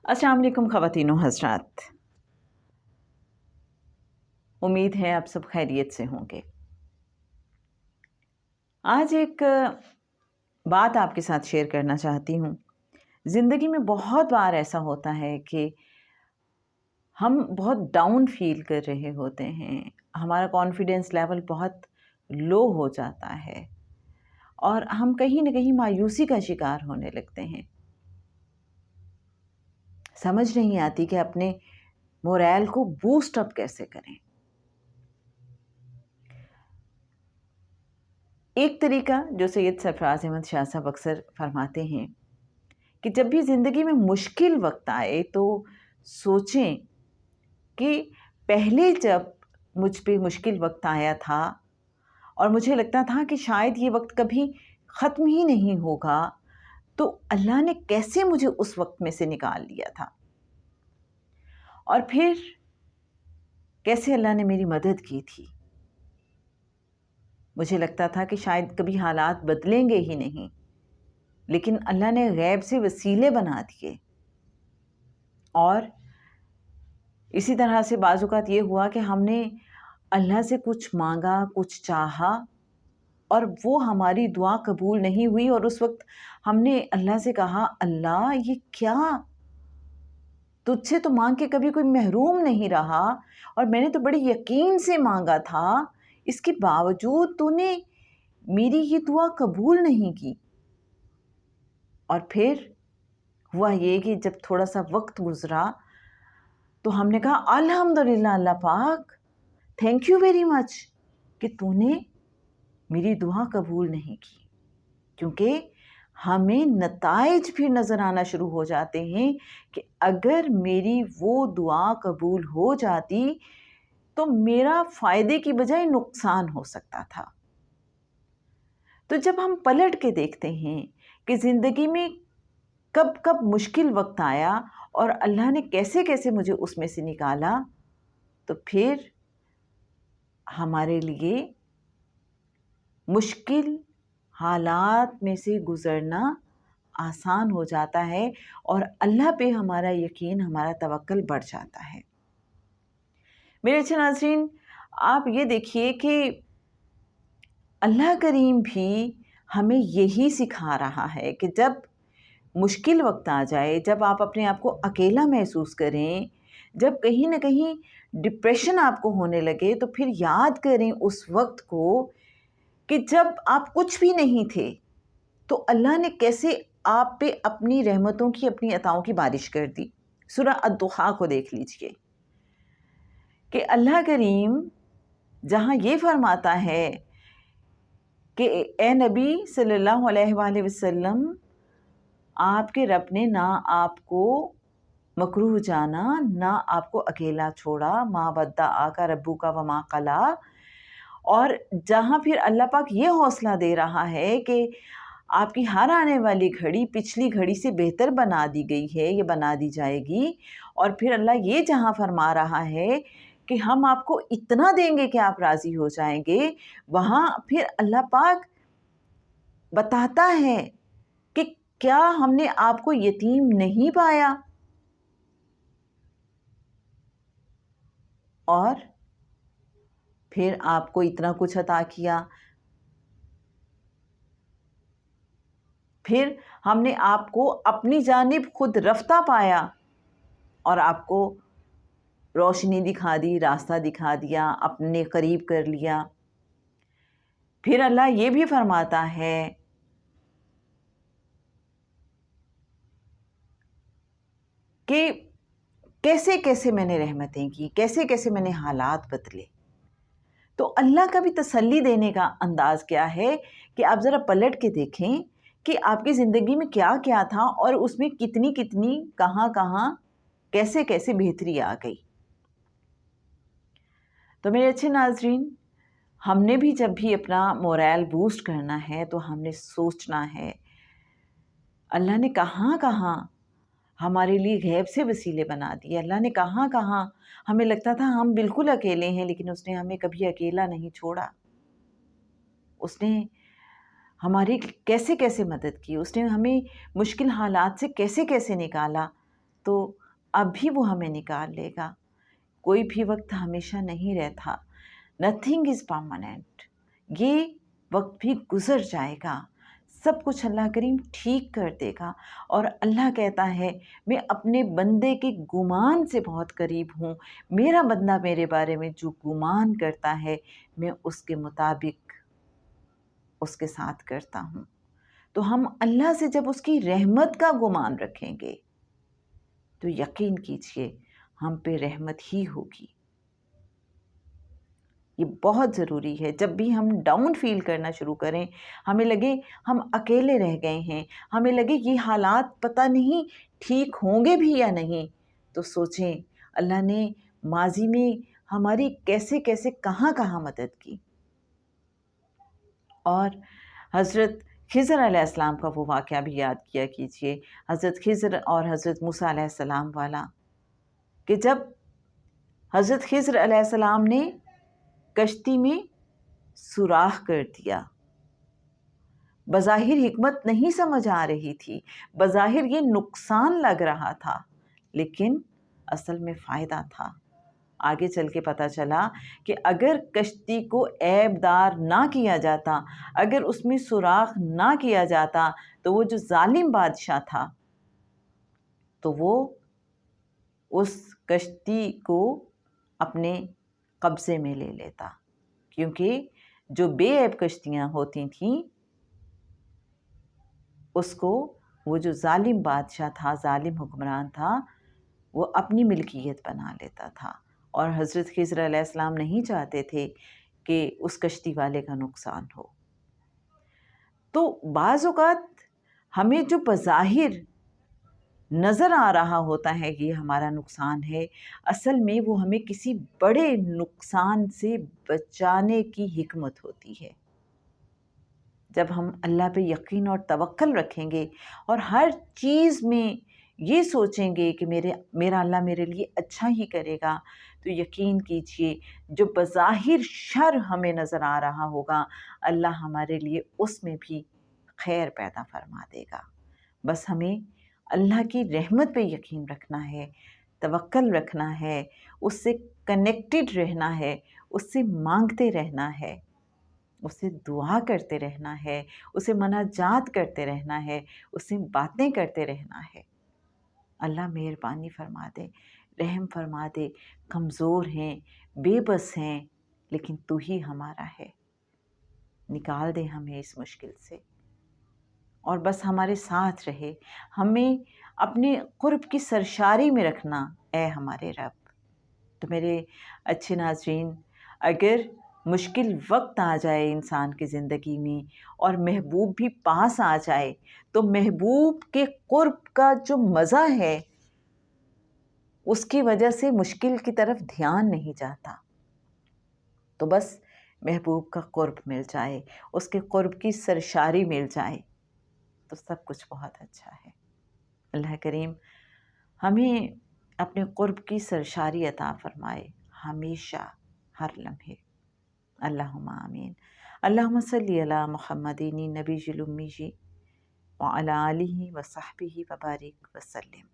अस्सलाम वालेकुम ख़वातीन व हज़रात, उम्मीद है आप सब खैरियत से होंगे। आज एक बात आपके साथ शेयर करना चाहती हूँ। ज़िंदगी में बहुत बार ऐसा होता है कि हम बहुत डाउन फ़ील कर रहे होते हैं, हमारा कॉन्फिडेंस लेवल बहुत लो हो जाता है और हम कहीं न कहीं मायूसी का शिकार होने लगते हैं। समझ नहीं आती कि अपने मोरल को बूस्ट अप कैसे करें। एक तरीका जो सैयद सरफराज अहमद शाह साहब अक्सर फरमाते हैं कि जब भी ज़िंदगी में मुश्किल वक्त आए तो सोचें कि पहले जब मुझ पे मुश्किल वक्त आया था और मुझे लगता था कि शायद ये वक्त कभी ख़त्म ही नहीं होगा, तो अल्लाह ने कैसे मुझे उस वक्त में से निकाल लिया था और फिर कैसे अल्लाह ने मेरी मदद की थी। मुझे लगता था कि शायद कभी हालात बदलेंगे ही नहीं, लेकिन अल्लाह ने गैब से वसीले बना दिए। और इसी तरह से बाज़ औक़ात ये हुआ कि हमने अल्लाह से कुछ मांगा, कुछ चाहा और वो हमारी दुआ कबूल नहीं हुई और उस वक्त हमने अल्लाह से कहा, अल्लाह ये क्या, तुझसे तो मांग के कभी कोई महरूम नहीं रहा और मैंने तो बड़े यकीन से मांगा था, इसके बावजूद तूने मेरी ये दुआ कबूल नहीं की। और फिर हुआ ये कि जब थोड़ा सा वक्त गुजरा तो हमने कहा अल्हम्दुलिल्लाह अल्लाह पाक, थैंक यू वेरी मच कि तूने मेरी दुआ कबूल नहीं की। क्योंकि हमें नताइज फिर नज़र आना शुरू हो जाते हैं कि अगर मेरी वो दुआ कबूल हो जाती तो मेरा फ़ायदे की बजाय नुकसान हो सकता था। तो जब हम पलट के देखते हैं कि ज़िंदगी में कब कब मुश्किल वक्त आया और अल्लाह ने कैसे कैसे मुझे उसमें से निकाला, तो फिर हमारे लिए मुश्किल हालात में से गुज़रना आसान हो जाता है और अल्लाह पे हमारा यकीन, हमारा तवक्कुल बढ़ जाता है। मेरे अच्छे नाज़रीन, आप ये देखिए कि अल्लाह करीम भी हमें यही सिखा रहा है कि जब मुश्किल वक्त आ जाए, जब आप अपने आप को अकेला महसूस करें, जब कहीं न कहीं डिप्रेशन आपको होने लगे, तो फिर याद करें उस वक्त को कि जब आप कुछ भी नहीं थे, तो अल्लाह ने कैसे आप पे अपनी रहमतों की, अपनी अताओं की बारिश कर दी। सूरह अद-दुहा को देख लीजिए कि अल्लाह करीम जहाँ ये फरमाता है कि ए नबी सल्लल्लाहु अलैहि वसल्लम, आपके रब ने ना आपको मकरूह जाना, ना आपको अकेला छोड़ा, मा वद्दा आका रब्बू का व मा कला। और जहाँ फिर अल्लाह पाक ये हौसला दे रहा है कि आपकी हर आने वाली घड़ी पिछली घड़ी से बेहतर बना दी गई है, ये बना दी जाएगी। और फिर अल्लाह ये जहाँ फरमा रहा है कि हम आपको इतना देंगे कि आप राज़ी हो जाएंगे, वहाँ फिर अल्लाह पाक बताता है कि क्या हमने आपको यतीम नहीं पाया और फिर आपको इतना कुछ अता किया। फिर हमने आपको अपनी जानिब खुद रफ्ता पाया और आपको रोशनी दिखा दी, रास्ता दिखा दिया, अपने करीब कर लिया। फिर अल्लाह ये भी फरमाता है कि कैसे कैसे मैंने रहमतें की, कैसे कैसे मैंने हालात बदले। तो अल्लाह का भी तसल्ली देने का अंदाज़ क्या है कि आप ज़रा पलट के देखें कि आपकी ज़िंदगी में क्या क्या था और उसमें कितनी कितनी, कहाँ कहाँ, कैसे कैसे बेहतरी आ गई। तो मेरे अच्छे नाज़रीन, हमने भी जब भी अपना मोरल बूस्ट करना है तो हमने सोचना है अल्लाह ने कहाँ कहाँ हमारे लिए गैब से वसीले बना दिए। अल्लाह ने कहाँ कहाँ हमें लगता था हम बिल्कुल अकेले हैं, लेकिन उसने हमें कभी अकेला नहीं छोड़ा। उसने हमारी कैसे कैसे मदद की, उसने हमें मुश्किल हालात से कैसे कैसे निकाला। تو اب بھی وہ ہمیں نکال لے گا. کوئی بھی وقت ہمیشہ نہیں رہتا. Nothing is permanent. یہ وقت بھی گزر جائے گا. سب کچھ اللہ کریم ٹھیک کر دے گا. اور اللہ کہتا ہے میں اپنے بندے کے گمان سے بہت قریب ہوں. میرا بندہ میرے بارے میں جو گمان کرتا ہے میں اس کے مطابق اس کے ساتھ کرتا ہوں. تو ہم اللہ سے جب اس کی رحمت کا گمان رکھیں گے تو یقین کیجئے ہم پہ رحمت ہی ہوگی. یہ بہت ضروری ہے. جب بھی ہم ڈاؤن فیل کرنا شروع کریں، ہمیں لگے ہم اکیلے رہ گئے ہیں، ہمیں لگے یہ حالات پتہ نہیں ٹھیک ہوں گے بھی یا نہیں، تو سوچیں اللہ نے ماضی میں ہماری کیسے کیسے کہاں کہاں مدد کی. اور حضرت خضر علیہ السلام کا وہ واقعہ بھی یاد کیا کیجئے، حضرت خضر اور حضرت موسیٰ علیہ السلام والا، کہ جب حضرت خضر علیہ السلام نے کشتی میں سوراخ کر دیا، بظاہر حکمت نہیں سمجھ آ رہی تھی، بظاہر یہ نقصان لگ رہا تھا، لیکن اصل میں فائدہ تھا. آگے چل کے پتہ چلا کہ اگر کشتی کو عیب دار نہ کیا جاتا، اگر اس میں سوراخ نہ کیا جاتا تو وہ جو ظالم بادشاہ تھا تو وہ اس کشتی کو اپنے قبضے میں لے لیتا. کیونکہ جو بے عیب کشتیاں ہوتی تھیں اس کو وہ جو ظالم بادشاہ تھا، ظالم حکمران تھا، وہ اپنی ملکیت بنا لیتا تھا. اور حضرت خضر علیہ السلام نہیں چاہتے تھے کہ اس کشتی والے کا نقصان ہو. تو بعض اوقات ہمیں جو بظاہر نظر آ رہا ہوتا ہے کہ یہ ہمارا نقصان ہے، اصل میں وہ ہمیں کسی بڑے نقصان سے بچانے کی حکمت ہوتی ہے. جب ہم اللہ پہ یقین اور توکل رکھیں گے اور ہر چیز میں یہ سوچیں گے کہ میرا اللہ میرے لیے اچھا ہی کرے گا، تو یقین کیجئے جو بظاہر شر ہمیں نظر آ رہا ہوگا اللہ ہمارے لیے اس میں بھی خیر پیدا فرما دے گا. بس ہمیں اللہ کی رحمت پہ یقین رکھنا ہے، توکل رکھنا ہے، اس سے کنیکٹڈ رہنا ہے، اس سے مانگتے رہنا ہے، اس سے دعا کرتے رہنا ہے، اسے مناجات کرتے رہنا ہے، اس سے باتیں کرتے رہنا ہے. اللہ مہربانی فرما دے، رحم فرما دے. کمزور ہیں، بے بس ہیں، لیکن تو ہی ہمارا ہے. نکال دے ہمیں اس مشکل سے اور بس ہمارے ساتھ رہے. ہمیں اپنے قرب کی سرشاری میں رکھنا اے ہمارے رب. تو میرے اچھے ناظرین، اگر مشکل وقت آ جائے انسان کی زندگی میں اور محبوب بھی پاس آ جائے تو محبوب کے قرب کا جو مزہ ہے اس کی وجہ سے مشکل کی طرف دھیان نہیں جاتا. تو بس محبوب کا قرب مل جائے، اس کے قرب کی سرشاری مل جائے تو سب کچھ بہت اچھا ہے. اللہ کریم ہمیں اپنے قرب کی سرشاری عطا فرمائے ہمیشہ، ہر لمحے. اللہم آمین. اللہم صلی علی محمد نبی الامی وعلی آلہ وصحبہ وبارک وسلم.